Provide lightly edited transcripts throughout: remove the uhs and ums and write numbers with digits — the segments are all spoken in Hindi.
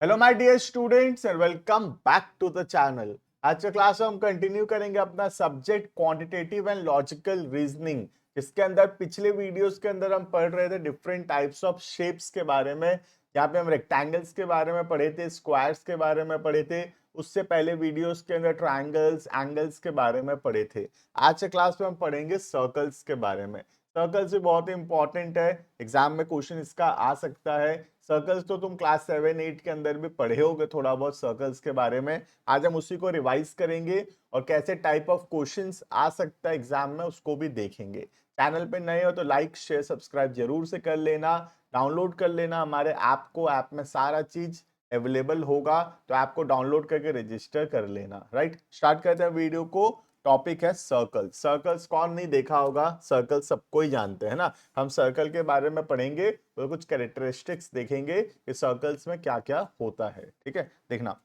Hello my dear students and welcome back to the channel. आज का क्लास हम कंटिन्यू करेंगे अपना subject quantitative and logical reasoning, जिसके अंदर पिछले वीडियोस के अंदर हम पढ़ रहे थे डिफरेंट टाइप्स ऑफ शेप्स के बारे में। यहाँ पे हम रेक्टेंगल्स के बारे में पढ़े थे, स्क्वायर्स के बारे में पढ़े थे, उससे पहले वीडियोस के अंदर ट्रायंगल्स एंगल्स के बारे में पढ़े थे। आज के क्लास में हम पढ़ेंगे सर्कल्स के बारे में। सर्कल्स भी बहुत इंपॉर्टेंट है, एग्जाम में क्वेश्चन इसका आ सकता है। सर्कल्स तो तुम क्लास 7-8 के अंदर भी पढ़े होगे थोड़ा बहुत सर्कल्स के बारे में। आज हम उसी को रिवाइज करेंगे और कैसे टाइप ऑफ क्वेश्चंस आ सकता है एग्जाम में उसको भी देखेंगे। चैनल पे नए हो तो लाइक शेयर सब्सक्राइब जरूर से कर लेना, डाउनलोड कर लेना हमारे ऐप को। ऐप में सारा चीज अवेलेबल होगा, तो ऐप को डाउनलोड करके रजिस्टर कर लेना। राइट, स्टार्ट करते हैं वीडियो को। टॉपिक है सर्कल। सर्कल्स कौन नहीं देखा होगा, सर्कल सबको ही जानते हैं ना। हम सर्कल के बारे में पढ़ेंगे तो कुछ कैरेक्टरिस्टिक्स देखेंगे कि सर्कल्स में क्या क्या होता है। ठीक है, देखना।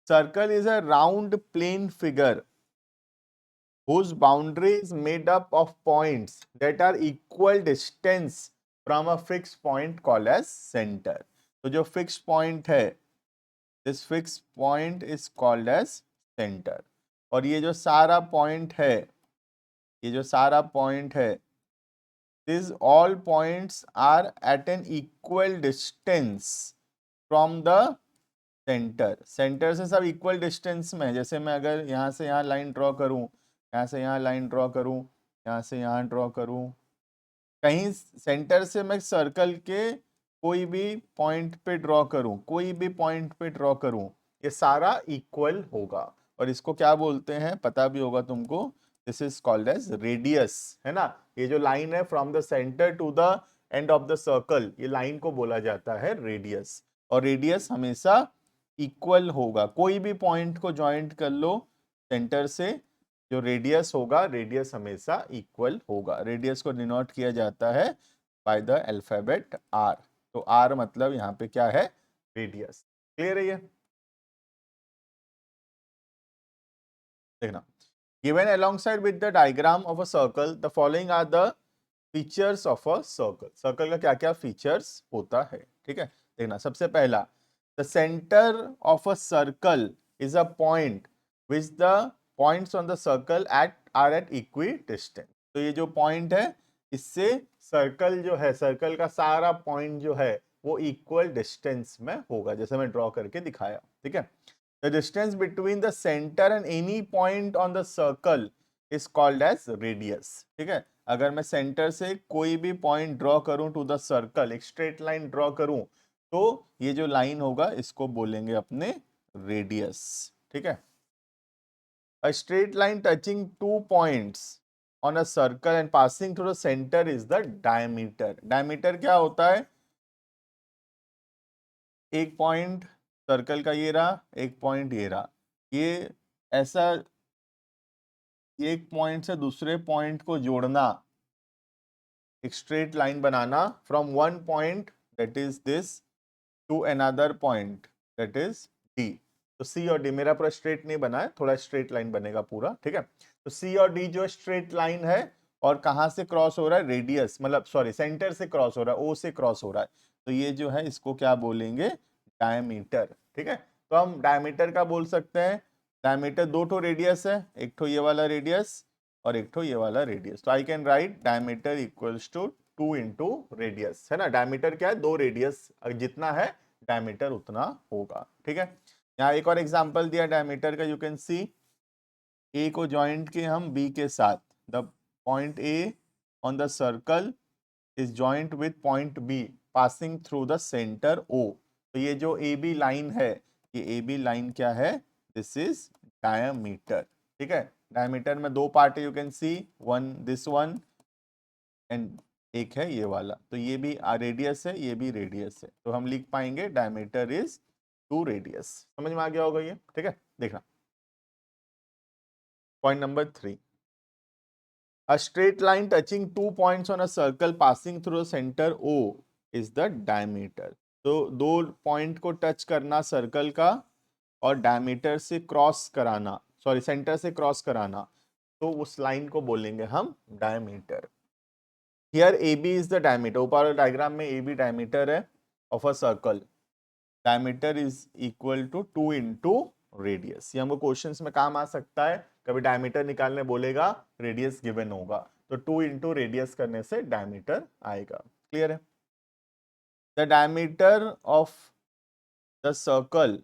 Circle is a round plane figure whose boundary is made up of points that are equal distance from a fixed point called as center। तो जो fixed point है, this fixed point is called as center। और ये जो सारा पॉइंट है, ये जो सारा पॉइंट है, these all points are at an equal distance from the centre. Centre से सब इक्वल डिस्टेंस में। जैसे मैं अगर यहाँ से यहाँ लाइन ड्रॉ करूँ, यहाँ से यहाँ लाइन ड्रॉ करूँ, यहाँ से यहाँ ड्रॉ करूँ, कहीं सेंटर से मैं सर्कल के कोई भी पॉइंट पे ड्रॉ करूँ, कोई भी पॉइंट पे ड्रॉ करूँ, ये सारा इक्वल होगा। और इसको क्या बोलते हैं पता भी होगा तुमको, this is called as radius, है ना। ये जो लाइन है from the centre to the end of the circle, ये लाइन को बोला जाता है रेडियस। और रेडियस हमेशा इक्वल होगा। कोई भी पॉइंट को ज्वाइंट कर लो सेंटर से, जो रेडियस होगा, रेडियस हमेशा इक्वल होगा। रेडियस को डिनोट किया जाता है बाय द अल्फाबेट आर। तो आर मतलब यहाँ पे क्या है, रेडियस। क्लियर है ये? देखना, given alongside with the diagram of a circle the following are the features of a circle. Circle का क्या क्या फीचर्स होता है, ठीक है। देखना, सबसे पहला, the centre of a circle is a point which the points on the circle at are at equidistance. तो ये जो पॉइंट है, इससे सर्कल जो है, सर्कल का सारा पॉइंट जो है वो इक्वल डिस्टेंस में होगा, जैसे मैं ड्रॉ करके दिखाया। ठीक है, the distance between the centre and any point on the circle is called as radius. ठीक है, अगर मैं सेंटर से कोई भी पॉइंट ड्रॉ करूं टू द सर्कल, एक स्ट्रेट लाइन ड्रॉ करूं, तो ये जो लाइन होगा इसको बोलेंगे अपने रेडियस। ठीक है, a straight line touching two points on a circle and passing through the centre is the diameter. Diameter क्या होता है, एक पॉइंट सर्कल का ये रहा, एक पॉइंट ये रहा, ये ऐसा एक पॉइंट से दूसरे पॉइंट को जोड़ना, एक स्ट्रेट लाइन बनाना from one point that is this to another point that is D. तो सी और डी, मेरा पूरा स्ट्रेट नहीं बना है, थोड़ा स्ट्रेट लाइन बनेगा पूरा। ठीक है, तो सी और डी जो स्ट्रेट लाइन है, और कहां से क्रॉस हो रहा है, रेडियस मतलब सॉरी सेंटर से क्रॉस हो रहा है, ओ से क्रॉस हो रहा है, तो ये जो है इसको क्या बोलेंगे, डायमीटर। ठीक है, तो हम डायमीटर का बोल सकते हैं, डायमीटर दो ठो रेडियस है, एक ठो ये वाला रेडियस और एक ठो ये वाला रेडियस। तो I can write diameter equals to 2 into radius, है ना। डायमीटर क्या है, दो रेडियस जितना है डायमीटर उतना होगा। ठीक है, यहाँ एक और एग्जांपल दिया डायमीटर का, यू कैन सी, ए को ज्वाइंट किए हम बी के साथ, the point A on the circle is joint with point B passing through the centre O. तो ये जो ए बी लाइन है, ये ए बी लाइन क्या है, दिस इज डायमीटर। ठीक है, डायमीटर में दो पार्ट है, you can see, one this one and एक है ये वाला। तो ये भी रेडियस है, ये भी रेडियस है, तो हम लिख पाएंगे डायमीटर इज 2 रेडियस। समझ में आ गया होगा ये? ठीक है, देखना point number 3, a straight line touching two points on a circle passing through the center O is the diameter। तो दो पॉइंट को टच करना सर्कल का और डायमीटर से क्रॉस कराना, सॉरी सेंटर से क्रॉस कराना, तो उस लाइन को बोलेंगे हम diameter. Here A B is the diameter, ऊपर डायग्राम में ए बी डायमीटर है of a circle. Diameter is equal to 2 into radius. ये हमको क्वेश्चंस में काम आ सकता है, कभी डायमीटर निकालने बोलेगा, रेडियस गिवन होगा तो 2 इंटू रेडियस करने से डायमीटर आएगा। क्लियर है? The diameter of the circle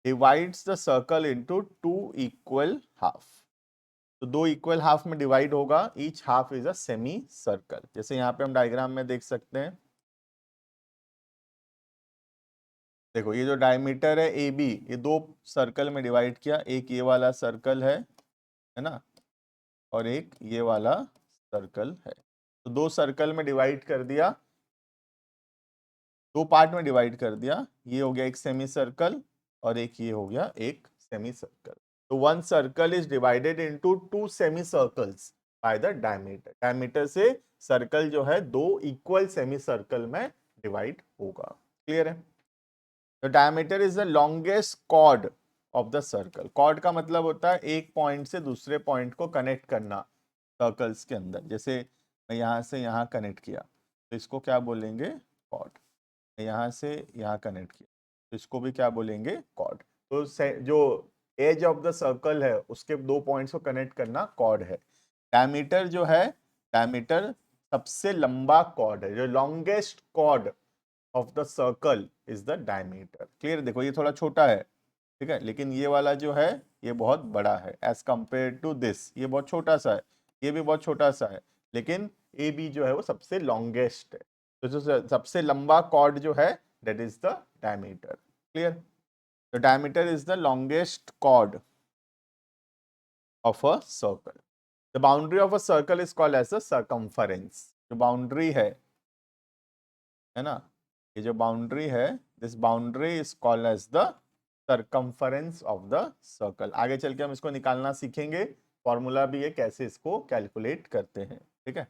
divides the circle into 2 equal half. तो 2 इक्वल हाफ में डिवाइड होगा, each half is a semi circle. जैसे यहाँ पे हम डायग्राम में देख सकते हैं, देखो ये जो डायमीटर है ए बी, ये 2 सर्कल में डिवाइड किया, एक ये वाला सर्कल है ना, और एक ये वाला सर्कल है। तो 2 सर्कल में डिवाइड कर दिया, 2 पार्ट में डिवाइड कर दिया। ये हो गया एक सेमी सर्कल और एक ये हो गया एक सेमी सर्कल। तो 1 circle is divided into 2 semi circles by the diameter. Diameter से सर्कल जो है 2 इक्वल सेमी सर्कल में डिवाइड होगा। क्लियर है? तो diameter is the longest chord of the circle. Chord का मतलब होता है एक पॉइंट से दूसरे पॉइंट को कनेक्ट करना सर्कल्स के अंदर। जैसे मैं यहाँ से यहाँ कनेक्ट किया तो इसको क्या बोलेंगे? कॉर्ड। यहाँ से यहाँ कनेक्ट किया तो इसको भी क्या बोलेंगे? कॉर्ड। तो जो एज ऑफ द सर्कल है उसके 2 पॉइंट्स को कनेक्ट करना कॉर्ड है। डायमीटर जो है, डायमीटर सबसे लंबा कॉर्ड है, जो longest chord of the circle is the diameter. Clear? देखो ये थोड़ा छोटा है, ठीक है, लेकिन ये वाला जो है ये बहुत बड़ा है एज कंपेयर टू दिस। ये बहुत छोटा सा है, ये भी बहुत छोटा सा है, लेकिन ए बी जो है वो सबसे लॉन्गेस्ट है। तो जो सबसे लंबा कॉर्ड जो है that is the diameter. Clear? The diameter is the longest chord of a circle. The boundary of a circle is called as the circumference. जो बाउंड्री है ना, ये जो बाउंड्री है, this boundary is called as the circumference of the circle. आगे चल के हम इसको निकालना सीखेंगे, फॉर्मूला भी है कैसे इसको कैलकुलेट करते हैं। ठीक है?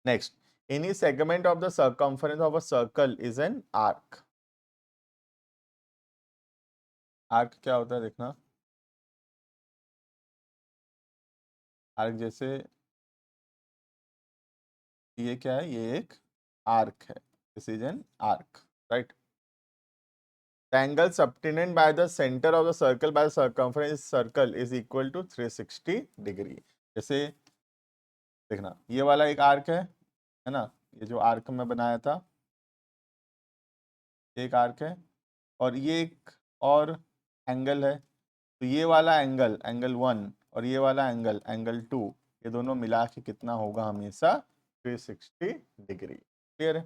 Next, any segment of the circumference of a circle is an arc. Arc क्या होता है देखना, आर्क जैसे ये क्या है, ये एक आर्क है, this is an arc, right. The angle subtended by the center of the circle by the circumference circle is equal to 360 degree. जैसे देखना ये वाला एक आर्क है ना, ये जो आर्क में बनाया था एक आर्क है, और ये एक और एंगल है। तो ये वाला एंगल, एंगल 1, और ये वाला एंगल, एंगल 2, ये दोनों मिला के कितना होगा? हमेशा 360 डिग्री। क्लियर है?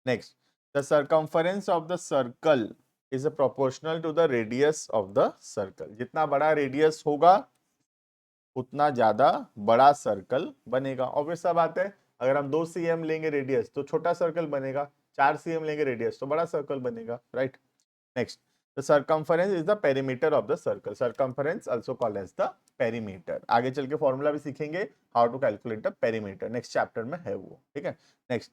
Next, the circumference of the circle is proportional to the radius of the circle. जितना बड़ा रेडियस होगा उतना ज्यादा बड़ा सर्कल बनेगा। ऑब्वियस सा बात है, अगर हम 2 cm लेंगे रेडियस तो छोटा सर्कल बनेगा, 4 cm लेंगे रेडियस तो बड़ा सर्कल बनेगा, right. Next, the circumference is the perimeter of the circle. Circumference also called as the perimeter. आगे चल के फॉर्मूला भी सीखेंगे how to calculate the perimeter, next chapter में है वो। ठीक है? Next,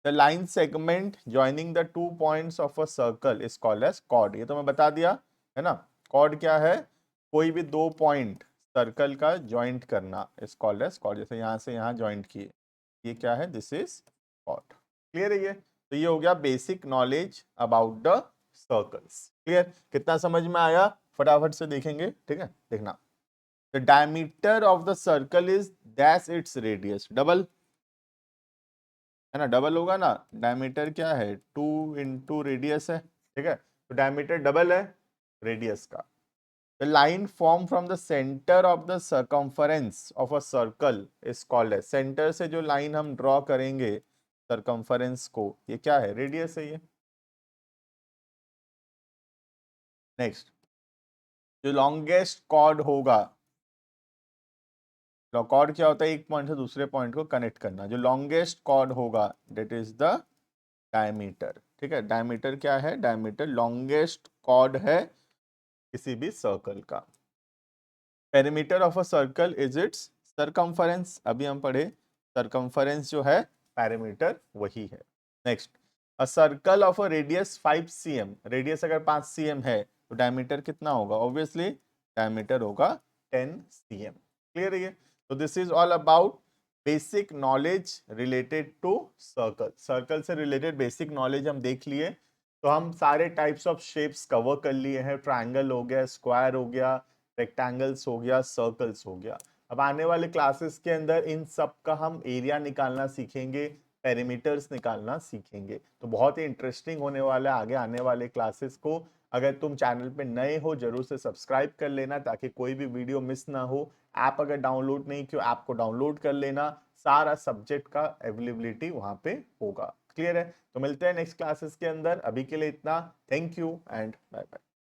the line segment joining the 2 points of a circle is called as chord. ये तो मैं बता दिया है ना। कॉर्ड क्या है? कोई भी 2 पॉइंट सर्कल का ज्वाइंट करना इज कॉल्ड एज कॉर्ड। जैसे यहाँ से यहाँ ज्वाइंट किए, ये क्या है? This is cord. क्लियर है? ये तो ये हो गया basic knowledge about the circles. Clear? कितना समझ में आया फटाफट से देखेंगे। ठीक है? देखना, the diameter of the circle is दैश its radius. Double है ना, डबल होगा ना। डायमीटर क्या है? 2 इंटू रेडियस है। ठीक है? तो डायमीटर डबल है रेडियस का। The line formed from the center of the circumference of a circle is called as, centre से जो लाइन हम ड्रॉ करेंगे सर्कम्फरेंस को, ये क्या है? रेडियस है ये। नेक्स्ट, जो लॉन्गेस्ट कॉर्ड होगा, कॉर्ड क्या होता है? एक पॉइंट से दूसरे पॉइंट को कनेक्ट करना। जो लॉन्गेस्ट कॉर्ड होगा दैट इज द डायमीटर। ठीक है? डायमीटर क्या है? डायमीटर लॉन्गेस्ट कॉर्ड है किसी भी सर्कल का। Perimeter of a circle is it's circumference. अभी हम पढ़े सर्कम्फरेंस जो है पेरीमीटर वही है। Next, a circle of a radius 5 cm। Radius अगर 5 cm है तो डायमीटर कितना होगा? ऑब्वियसली डायमीटर होगा 10 cm। क्लियर है? तो this is all about basic knowledge related to circle. Circle से रिलेटेड बेसिक नॉलेज हम देख लिए, तो हम सारे टाइप्स ऑफ शेप्स कवर कर लिए हैं। ट्रायंगल हो गया, स्क्वायर हो गया, रेक्टेंगल्स हो गया, सर्कल्स हो गया। अब आने वाले क्लासेस के अंदर इन सब का हम एरिया निकालना सीखेंगे, पेरीमीटर्स निकालना सीखेंगे। तो बहुत ही इंटरेस्टिंग होने वाला है आगे आने वाले क्लासेस को। अगर तुम चैनल पे नए हो जरूर से सब्सक्राइब कर लेना ताकि कोई भी वीडियो मिस ना हो। ऐप अगर डाउनलोड नहीं किया, ऐप को डाउनलोड कर लेना, सारा सब्जेक्ट का अवेलेबिलिटी वहां पे होगा। क्लियर है? तो मिलते हैं नेक्स्ट क्लासेस के अंदर, अभी के लिए इतना। Thank you and bye bye.